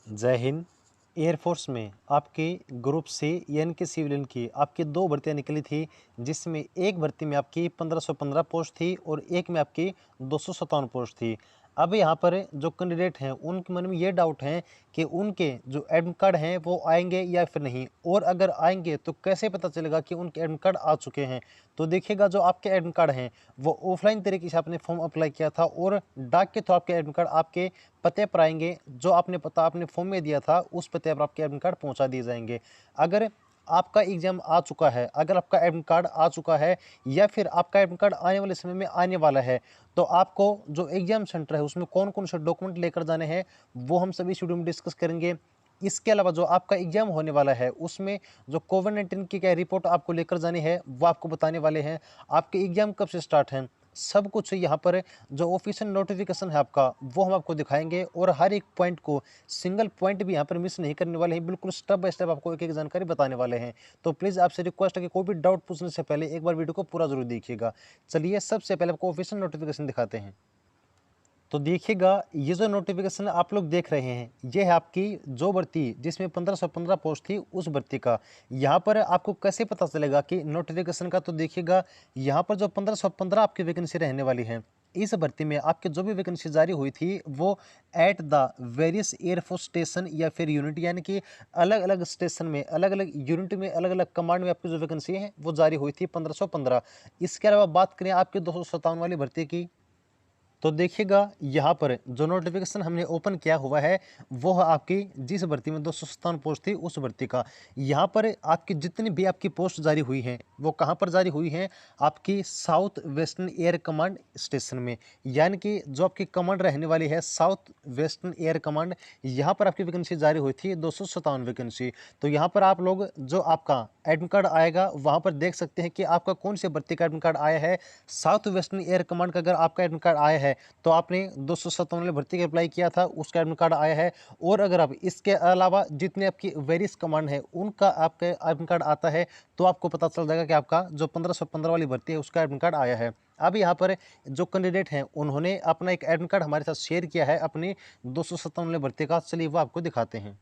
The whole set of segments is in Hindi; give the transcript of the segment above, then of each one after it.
जय हिंद। एयरफोर्स में आपके ग्रुप सी यानी कि सिविलियन की आपकी 2 भर्तियां निकली थी, जिसमें एक भर्ती में आपकी 1515 पोस्ट थी और एक में आपकी 257 पोस्ट थी। अब यहाँ पर जो कैंडिडेट हैं उनके मन में ये डाउट है कि उनके जो एडमिट कार्ड हैं वो आएंगे या फिर नहीं, और अगर आएंगे तो कैसे पता चलेगा कि उनके एडमिट कार्ड आ चुके हैं। तो देखिएगा, जो आपके एडमिट कार्ड हैं वो ऑफलाइन तरीके से आपने फॉर्म अप्लाई किया था और डाक के थ्रू आपके एडमिट कार्ड आपके पते पर आएंगे। जो आपने पता आपने फॉर्म में दिया था उस पते पर आपके एडमिट कार्ड पहुंचा दिए जाएंगे। अगर आपका एग्जाम आ चुका है, अगर आपका एडमिट कार्ड आ चुका है या फिर आपका एडमिट कार्ड आने वाले समय में आने वाला है, तो आपको जो एग्जाम सेंटर है उसमें कौन कौन से डॉक्यूमेंट लेकर जाने हैं वो हम सभी वीडियो में डिस्कस करेंगे। इसके अलावा जो आपका एग्जाम होने वाला है उसमें जो कोविड-19 की क्या रिपोर्ट आपको लेकर जानी है वो आपको बताने वाले हैं। आपके एग्जाम कब से स्टार्ट हैं, सब कुछ यहाँ पर जो ऑफिशियल नोटिफिकेशन है आपका वो हम आपको दिखाएंगे, और हर एक पॉइंट को सिंगल पॉइंट भी यहाँ पर मिस नहीं करने वाले हैं। बिल्कुल स्टेप बाय स्टेप आपको एक एक जानकारी बताने वाले हैं। तो प्लीज़ आपसे रिक्वेस्ट है कि कोई भी डाउट पूछने से पहले एक बार वीडियो को पूरा जरूर देखिएगा। चलिए सबसे पहले आपको ऑफिशियल नोटिफिकेशन दिखाते हैं। तो देखिएगा, ये जो नोटिफिकेशन आप लोग देख रहे हैं ये है आपकी जो भर्ती जिसमें 1515 पोस्ट थी उस भर्ती का। यहाँ पर आपको कैसे पता चलेगा कि नोटिफिकेशन का, तो देखिएगा यहाँ पर जो 1515 आपकी वैकेंसी रहने वाली है, इस भर्ती में आपके जो भी वैकेंसी जारी हुई थी वो at the various air force station या फिर यूनिट, यानी कि अलग अलग स्टेशन में, अलग अलग यूनिट में, अलग अलग कमांड में आपकी जो वैकेंसी है वो जारी हुई थी 1515। इसके अलावा बात करें आपकी 257 वाली भर्ती की, तो देखिएगा यहाँ पर जो नोटिफिकेशन हमने ओपन किया हुआ है वो है आपकी जिस भर्ती में 257 पोस्ट थी उस भर्ती का। यहाँ पर आपकी जितनी भी आपकी पोस्ट जारी हुई हैं वो कहाँ पर जारी हुई हैं, आपकी south western air command station में, यानी कि जो आपकी कमांड रहने वाली है साउथ वेस्टर्न एयर कमांड, यहाँ पर आपकी वैकेंसी जारी हुई थी 257 वैकेंसी। तो यहाँ पर आप लोग जो आपका एडमिट कार्ड आएगा वहाँ पर देख सकते हैं कि आपका कौन से भर्ती का एडमिट कार्ड आया है। साउथ वेस्टर्न एयर कमांड का अगर आपका एडमिट कार्ड आया है तो आपने 257 भर्ती का अप्लाई किया था, उसका एडमिट कार्ड आया है। और अगर आप इसके अलावा जितने आपकी वेरियस कमांड है उनका आपका एडमिट कार्ड आता है तो आपको पता चल जाएगा कि आपका जो 1515 वाली भर्ती है उसका एडमिट कार्ड आया है। अब यहाँ पर जो कैंडिडेट हैं उन्होंने अपना एक एडमिट कार्ड हमारे साथ शेयर किया है अपनी 257 भर्ती का। चलिए वो आपको दिखाते हैं।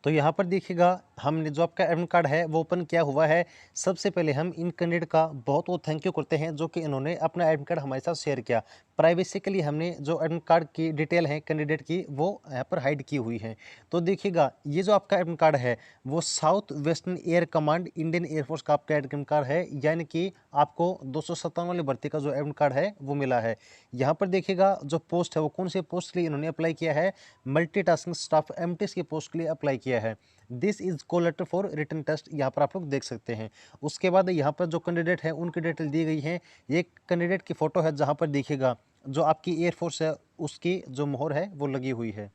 तो यहाँ पर देखिएगा, हमने जो आपका एडमिट कार्ड है वो ओपन किया हुआ है। सबसे पहले हम इन कैंडिडेट का बहुत बहुत थैंक यू करते हैं जो कि इन्होंने अपना एडमिट कार्ड हमारे साथ शेयर किया। प्राइवेसी के लिए हमने जो एडमिट कार्ड की डिटेल है कैंडिडेट की वो यहाँ पर हाइड की हुई है। तो देखिएगा, ये जो आपका एडमिट कार्ड है वो south western air command Indian air force का आपका एडमिट कार्ड है, यानी कि आपको 257 वाली भर्ती का जो एडमिट कार्ड है वो मिला है। यहाँ पर देखिएगा जो पोस्ट है वो कौन से पोस्ट के लिए इन्होंने अप्लाई किया है, मल्टीटास्किंग स्टाफ एमटीएस की पोस्ट के लिए अप्लाई किया है। This is call letter for written test, यहाँ पर आप लोग देख सकते हैं। उसके बाद यहाँ पर जो कैंडिडेट है उनकी डिटेल दी गई है। ये कैंडिडेट की फोटो है जहाँ पर देखिएगा जो आपकी एयरफोर्स है उसकी जो मोहर है वो लगी हुई है।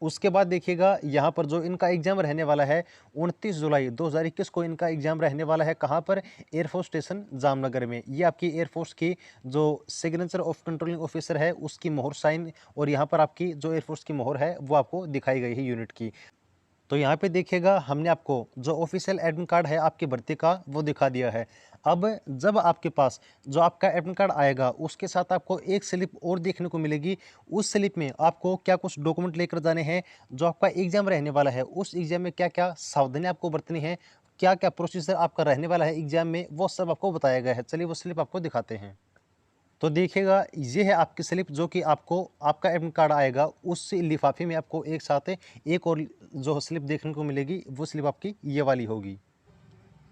उसके बाद देखिएगा यहाँ पर जो इनका एग्जाम रहने वाला है 29 जुलाई 2021 को इनका एग्जाम रहने वाला है। कहाँ पर? एयरफोर्स स्टेशन जामनगर में। ये आपकी एयरफोर्स की जो सिग्नेचर ऑफ कंट्रोलिंग ऑफिसर है उसकी मोहर साइन, और यहाँ पर आपकी जो एयरफोर्स की मोहर है वो आपको दिखाई गई है यूनिट की। तो यहाँ पे देखिएगा, हमने आपको जो ऑफिशियल एडमिट कार्ड है आपकी भर्ती का वो दिखा दिया है। अब जब आपके पास जो आपका एडमिट कार्ड आएगा उसके साथ आपको एक स्लिप और देखने को मिलेगी। उस स्लिप में आपको क्या कुछ डॉक्यूमेंट लेकर जाने हैं, जो आपका एग्जाम रहने वाला है उस एग्जाम में क्या क्या सावधानी आपको बरतनी है, क्या क्या प्रोसीजर आपका रहने वाला है एग्जाम में, वो सब आपको बताया गया है। चलिए वो स्लिप आपको दिखाते हैं। तो देखिएगा, ये है आपकी स्लिप जो कि आपको आपका एडमिट कार्ड आएगा उस लिफाफे में आपको एक साथ एक और जो स्लिप देखने को मिलेगी वो स्लिप आपकी ये वाली होगी।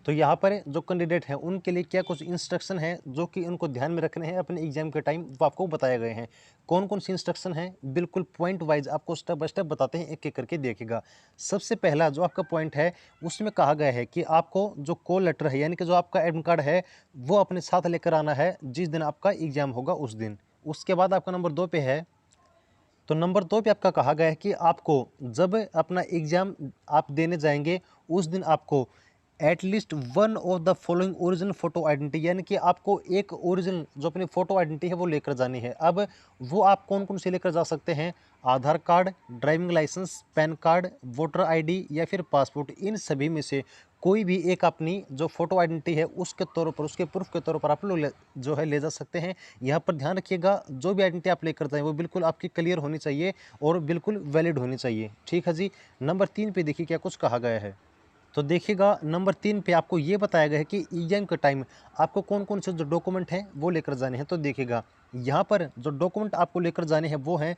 तो यहाँ पर जो कैंडिडेट हैं उनके लिए क्या कुछ इंस्ट्रक्शन हैं जो कि उनको ध्यान में रखने हैं अपने एग्जाम के टाइम, वो आपको बताए गए हैं। कौन कौन सी इंस्ट्रक्शन हैं, बिल्कुल पॉइंट वाइज आपको स्टेप बाय स्टेप बताते हैं, एक एक करके देखिएगा। सबसे पहला जो आपका पॉइंट है उसमें कहा गया है कि आपको जो कॉल लेटर है यानी कि जो आपका एडमिट कार्ड है वो अपने साथ लेकर आना है जिस दिन आपका एग्जाम होगा उस दिन। उसके बाद आपका नंबर 2 पे है, तो नंबर 2 पे आपका कहा गया है कि आपको जब अपना एग्ज़ाम आप देने जाएंगे उस दिन आपको at least one of the following original photo identity, यानी कि आपको एक ओरिजिनल जो अपनी फ़ोटो आइडेंटिटी है वो लेकर जानी है। अब वो आप कौन कौन से लेकर जा सकते हैं? Aadhaar card, driving licence, PAN card, voter ID या फिर पासपोर्ट, इन सभी में से कोई भी एक अपनी जो फ़ोटो आइडेंटिटी है उसके तौर पर, उसके प्रूफ के तौर पर आप लोग जो है ले जा सकते हैं। यहाँ पर ध्यान रखिएगा, जो भी आइडेंटिटी आप लेकर जाएँ वो बिल्कुल आपकी क्लियर होनी चाहिए और बिल्कुल वैलिड होनी चाहिए। ठीक है जी। नंबर 3 पे देखिए क्या कुछ कहा गया है। तो देखिएगा नंबर 3 पे आपको ये बताया गया है कि एग्जाम के टाइम आपको कौन-कौन से जो डॉक्यूमेंट हैं वो लेकर जाने हैं। तो देखिएगा यहाँ पर जो डॉक्यूमेंट आपको लेकर जाने हैं वो हैं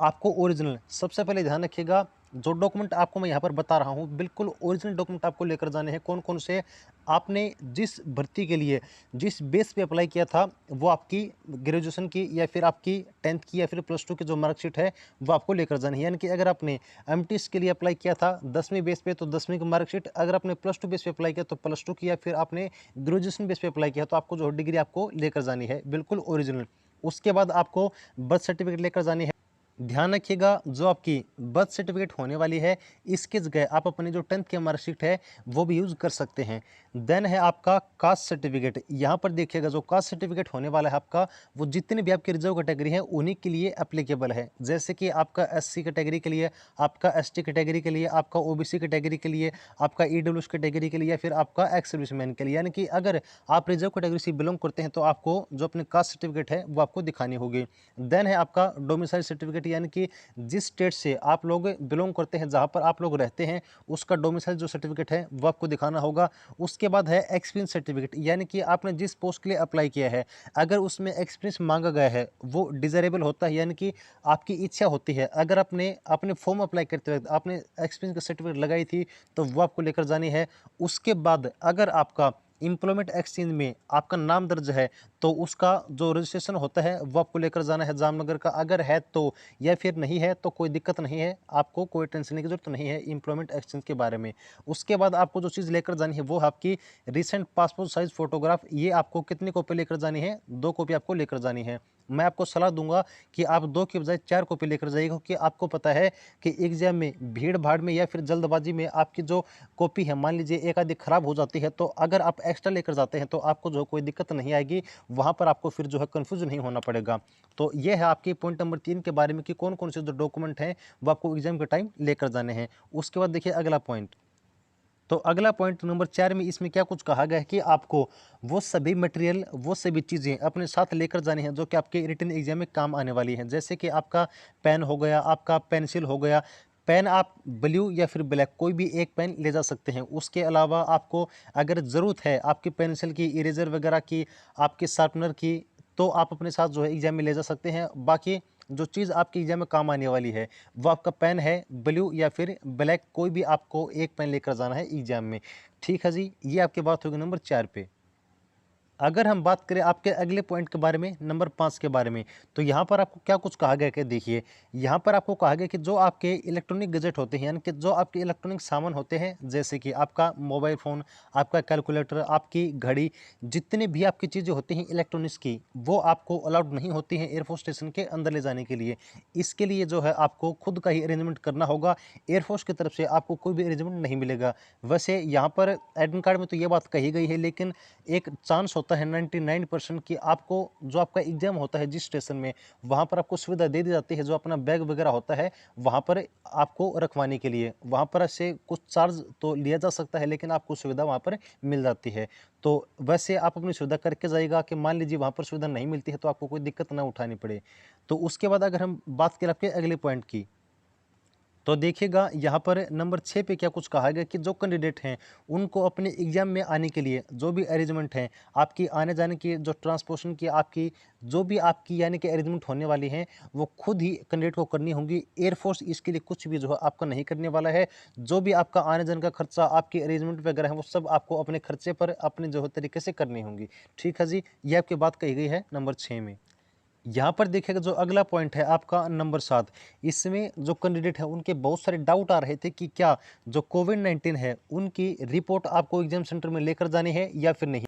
आपको ओरिजिनल। सबसे पहले ध्यान रखिएगा, जो डॉक्यूमेंट आपको मैं यहाँ पर बता रहा हूँ बिल्कुल ओरिजिनल डॉक्यूमेंट आपको लेकर जाने हैं। कौन-कौन से? आपने जिस भर्ती के लिए जिस बेस पे अप्लाई किया था वो आपकी ग्रेजुएशन की या फिर आपकी 10th की या फिर +2 की जो मार्कशीट है वो आपको लेकर जानी है। यानी कि अगर आपने एमटीएस के लिए अप्लाई किया था 10वीं बेस पे तो 10वीं की मार्कशीट, अगर आपने +2 बेस पे अप्लाई किया तो +2 की, या फिर आपने ग्रेजुएशन बेस पे अप्लाई किया तो आपको जो डिग्री आपको लेकर जानी है बिल्कुल ओरिजिनल। उसके बाद आपको बर्थ सर्टिफिकेट लेकर जानी है। ध्यान रखिएगा, जो आपकी बर्थ सर्टिफिकेट होने वाली है इसके जगह आप अपनी जो 10th की मार्कशीट है वो भी यूज़ कर सकते हैं। देन है आपका कास्ट सर्टिफिकेट। यहाँ पर देखिएगा जो कास्ट सर्टिफिकेट होने वाला है आपका, वो जितने भी आपकी रिजर्व कैटेगरी है उन्हीं के लिए एप्लीकेबल है। जैसे कि आपका एससी कैटेगरी के लिए, आपका एसटी कैटेगरी के लिए, आपका ओबीसी कैटेगरी के लिए, आपका ईडब्ल्यूएस कैटेगरी के लिए, या फिर आपका एक्स सर्विसमैन के लिए। यानी कि अगर आप रिजर्व कैटेगरी से बिलोंग करते हैं तो आपको जो अपने कास्ट सर्टिफिकेट है वो आपको दिखानी होगी। देन है आपका डोमिसाइल सर्टिफिकेट, यानी कि जिस स्टेट से आप लोग बिलोंग करते हैं, जहाँ पर आप लोग रहते हैं, उसका डोमिसाइल जो सर्टिफिकेट है वो आपको दिखाना होगा। उसके बाद है एक्सपीरियंस सर्टिफिकेट, यानी कि आपने जिस पोस्ट के लिए अप्लाई किया है अगर उसमें एक्सपीरियंस मांगा गया है वो डिज़ायरेबल होता है, यानी कि आपकी इच्छा होती है, अगर आपने अपने फॉर्म अप्लाई करते वक्त आपने एक्सपीरियंस की सर्टिफिकेट लगाई थी तो वो आपको लेकर जानी है। उसके बाद अगर आपका एम्प्लॉयमेंट एक्सचेंज में आपका नाम दर्ज है तो उसका जो रजिस्ट्रेशन होता है वो आपको लेकर जाना है जामनगर का, अगर है तो, या फिर नहीं है तो कोई दिक्कत नहीं है, आपको कोई टेंशन की जरूरत नहीं है एम्प्लॉयमेंट एक्सचेंज के बारे में। उसके बाद आपको जो चीज़ लेकर जानी है वो है आपकी रिसेंट पासपोर्ट साइज फोटोग्राफ। ये आपको कितनी कॉपी लेकर जानी है? 2 कॉपी आपको लेकर जानी है। मैं आपको सलाह दूंगा कि आप 2 की बजाय 4 कॉपी लेकर जाइएगा, क्योंकि आपको पता है कि एग्जाम में भीड़ भाड़ में या फिर जल्दबाजी में आपकी जो कॉपी है मान लीजिए एक आधी खराब हो जाती है, तो अगर आप एक्स्ट्रा लेकर जाते हैं तो आपको जो कोई दिक्कत नहीं आएगी, वहाँ पर आपको फिर जो है कन्फ्यूज नहीं होना पड़ेगा। तो ये है आपकी पॉइंट नंबर 3 के बारे में कि कौन कौन से जो डॉक्यूमेंट हैं वो आपको एग्जाम के टाइम लेकर जाने हैं। उसके बाद देखिए अगला पॉइंट। तो अगला पॉइंट नंबर 4 में इसमें क्या कुछ कहा गया है कि आपको वो सभी मटेरियल, वो सभी चीज़ें अपने साथ लेकर जानी हैं जो कि आपके रिटन एग्जाम में काम आने वाली हैं। जैसे कि आपका पेन हो गया, आपका पेंसिल हो गया। पेन आप ब्लू या फिर ब्लैक कोई भी एक पेन ले जा सकते हैं। उसके अलावा आपको अगर ज़रूरत है आपकी पेंसिल की, इरेजर वगैरह की, आपके शार्पनर की, तो आप अपने साथ जो है एग्जाम में ले जा सकते हैं। बाकी जो चीज़ आपके एग्जाम में काम आने वाली है वो आपका पेन है, ब्लू या फिर ब्लैक कोई भी आपको एक पेन लेकर जाना है एग्जाम में। ठीक है जी, ये आपकी बात होगी नंबर 4 पे। अगर हम बात करें आपके अगले पॉइंट के बारे में, नंबर 5 के बारे में, तो यहाँ पर आपको क्या कुछ कहा गया कि देखिए, यहाँ पर आपको कहा गया कि जो आपके इलेक्ट्रॉनिक गैजेट होते हैं, यानी कि जो आपके इलेक्ट्रॉनिक सामान होते हैं, जैसे कि आपका मोबाइल फ़ोन, आपका कैलकुलेटर, आपकी घड़ी, जितनी भी आपकी चीज़ें होती हैं इलेक्ट्रॉनिक्स की, वो आपको अलाउड नहीं होती हैं एयरफोर्स स्टेशन के अंदर ले जाने के लिए। इसके लिए जो है आपको खुद का ही अरेंजमेंट करना होगा। एयरफोर्स की तरफ से आपको कोई भी अरेंजमेंट नहीं मिलेगा। वैसे यहाँ पर एडमिट कार्ड में तो ये बात कही गई है, लेकिन एक चांस होता है 99% कि आपको जो आपका एग्जाम होता है जिस स्टेशन में, वहाँ पर आपको सुविधा दे दी जाती है, जो अपना बैग वगैरह होता है वहाँ पर आपको रखवाने के लिए। वहाँ पर से कुछ चार्ज तो लिया जा सकता है, लेकिन आपको सुविधा वहाँ पर मिल जाती है। तो वैसे आप अपनी सुविधा करके जाइएगा कि मान लीजिए वहाँ पर सुविधा नहीं मिलती है तो आपको कोई दिक्कत ना उठानी पड़े। तो उसके बाद अगर हम बात करें आपके अगले पॉइंट की, तो देखिएगा यहाँ पर नंबर 6 पे क्या कुछ कहा गया कि जो कैंडिडेट हैं उनको अपने एग्जाम में आने के लिए जो भी अरेंजमेंट हैं, आपकी आने जाने की जो ट्रांसपोर्टेशन की आपकी जो भी आपकी यानी कि अरेंजमेंट होने वाली हैं वो खुद ही कैंडिडेट को करनी होंगी। एयरफोर्स इसके लिए कुछ भी जो है आपका नहीं करने वाला है। जो भी आपका आने जाने का खर्चा, आपकी अरेंजमेंट वगैरह है, वो सब आपको अपने खर्चे पर अपने जो है तरीके से करनी होंगी। ठीक है जी, ये आपकी बात कही गई है नंबर 6 में। यहाँ पर देखिएगा जो अगला पॉइंट है आपका नंबर 7, इसमें जो कैंडिडेट है उनके बहुत सारे डाउट आ रहे थे कि क्या जो कोविड-19 है उनकी रिपोर्ट आपको एग्जाम सेंटर में लेकर जानी है या फिर नहीं।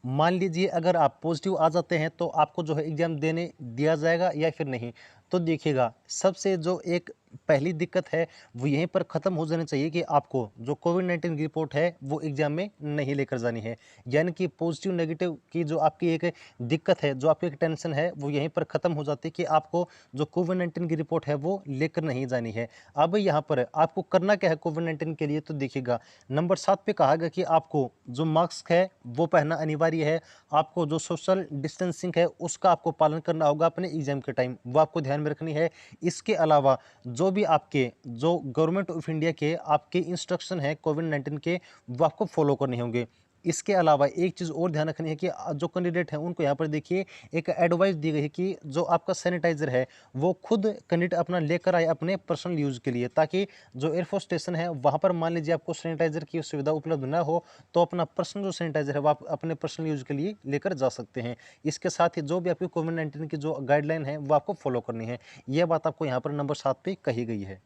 मान लीजिए अगर आप पॉजिटिव आ जाते हैं तो आपको जो है एग्जाम देने दिया जाएगा या फिर नहीं। तो देखिएगा सबसे जो एक पहली दिक्कत है वो यहीं पर ख़त्म हो जानी चाहिए कि आपको जो कोविड-19 की रिपोर्ट है वो एग्ज़ाम में नहीं लेकर जानी है। यानी कि पॉजिटिव नेगेटिव की जो आपकी एक दिक्कत है, जो आपकी एक टेंशन है वो यहीं पर ख़त्म हो जाती है कि आपको जो कोविड-19 की रिपोर्ट है वो लेकर नहीं जानी है। अब यहाँ पर आपको करना क्या है कोविड-19 के लिए, तो देखिएगा नंबर 7 पे कहा गया कि आपको जो मास्क है वो पहनना अनिवार्य है। आपको जो सोशल डिस्टेंसिंग है उसका आपको पालन करना होगा अपने एग्ज़ाम के टाइम, वो आपको ध्यान में रखनी है। इसके अलावा जो भी आपके जो गवर्नमेंट ऑफ इंडिया के आपके इंस्ट्रक्शन है कोविड-19 के, वो आपको फॉलो करने होंगे। इसके अलावा एक चीज़ और ध्यान रखनी है कि जो कैंडिडेट हैं उनको यहाँ पर देखिए एक एडवाइस दी गई है कि जो आपका सैनिटाइज़र है वो खुद कैंडिडेट अपना लेकर आए अपने पर्सनल यूज़ के लिए, ताकि जो एयरफोर्स स्टेशन है वहाँ पर मान लीजिए आपको सैनिटाइज़र की सुविधा उपलब्ध ना हो तो अपना पर्सनल जो सैनिटाइज़र है वो आप अपने पर्सनल यूज़ के लिए लेकर जा सकते हैं। इसके साथ ही जो भी आपकी कोविड-19 की जो गाइडलाइन है वो आपको फॉलो करनी है। यह बात आपको यहाँ पर नंबर 7 पे कही गई है।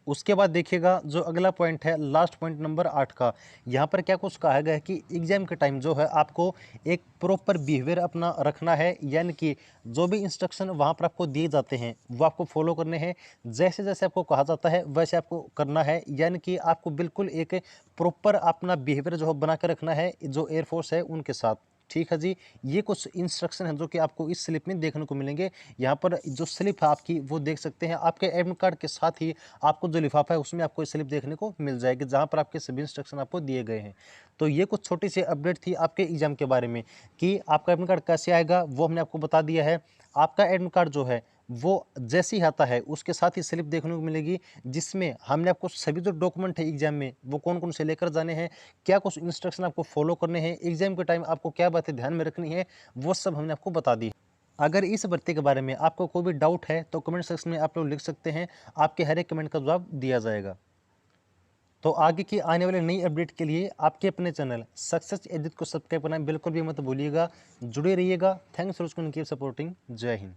उसके बाद देखिएगा जो अगला पॉइंट है, लास्ट पॉइंट नंबर 8 का, यहाँ पर क्या कुछ कहा गया है कि एग्जाम के टाइम जो है आपको एक प्रॉपर बिहेवियर अपना रखना है। यानी कि जो भी इंस्ट्रक्शन वहाँ पर आपको दिए जाते हैं वो आपको फॉलो करने हैं। जैसे जैसे आपको कहा जाता है वैसे आपको करना है। यानी कि आपको बिल्कुल एक प्रॉपर अपना बिहेवियर जो है बना के रखना है जो एयरफोर्स है उनके साथ। ठीक है जी, ये कुछ इंस्ट्रक्शन हैं जो कि आपको इस स्लिप में देखने को मिलेंगे। यहाँ पर जो स्लिप है आपकी वो देख सकते हैं, आपके एडमिट कार्ड के साथ ही आपको जो लिफाफा है उसमें आपको स्लिप देखने को मिल जाएगी जहाँ पर आपके सभी इंस्ट्रक्शन आपको दिए गए हैं। तो ये कुछ छोटी सी अपडेट थी आपके एग्जाम के बारे में कि आपका एडमिट कार्ड कैसे आएगा वो हमने आपको बता दिया है। आपका एडमिट कार्ड जो है वो जैसे ही आता है उसके साथ ही स्लिप देखने को मिलेगी, जिसमें हमने आपको सभी जो डॉक्यूमेंट है एग्जाम में वो कौन कौन से लेकर जाने हैं, क्या कुछ इंस्ट्रक्शन आपको फॉलो करने हैं, एग्जाम के टाइम आपको क्या बातें ध्यान में रखनी है, वो सब हमने आपको बता दी है। अगर इस भर्ती के बारे में आपको कोई भी डाउट है तो कमेंट सेक्शन में आप लोग लिख सकते हैं, आपके हर एक कमेंट का जवाब दिया जाएगा। तो आगे की आने वाली नई अपडेट के लिए आपके अपने चैनल सक्सेस एडिट को सब्सक्राइब करना बिल्कुल भी मत भूलिएगा। जुड़े रहिएगा। Thanks for supporting. जय हिंद।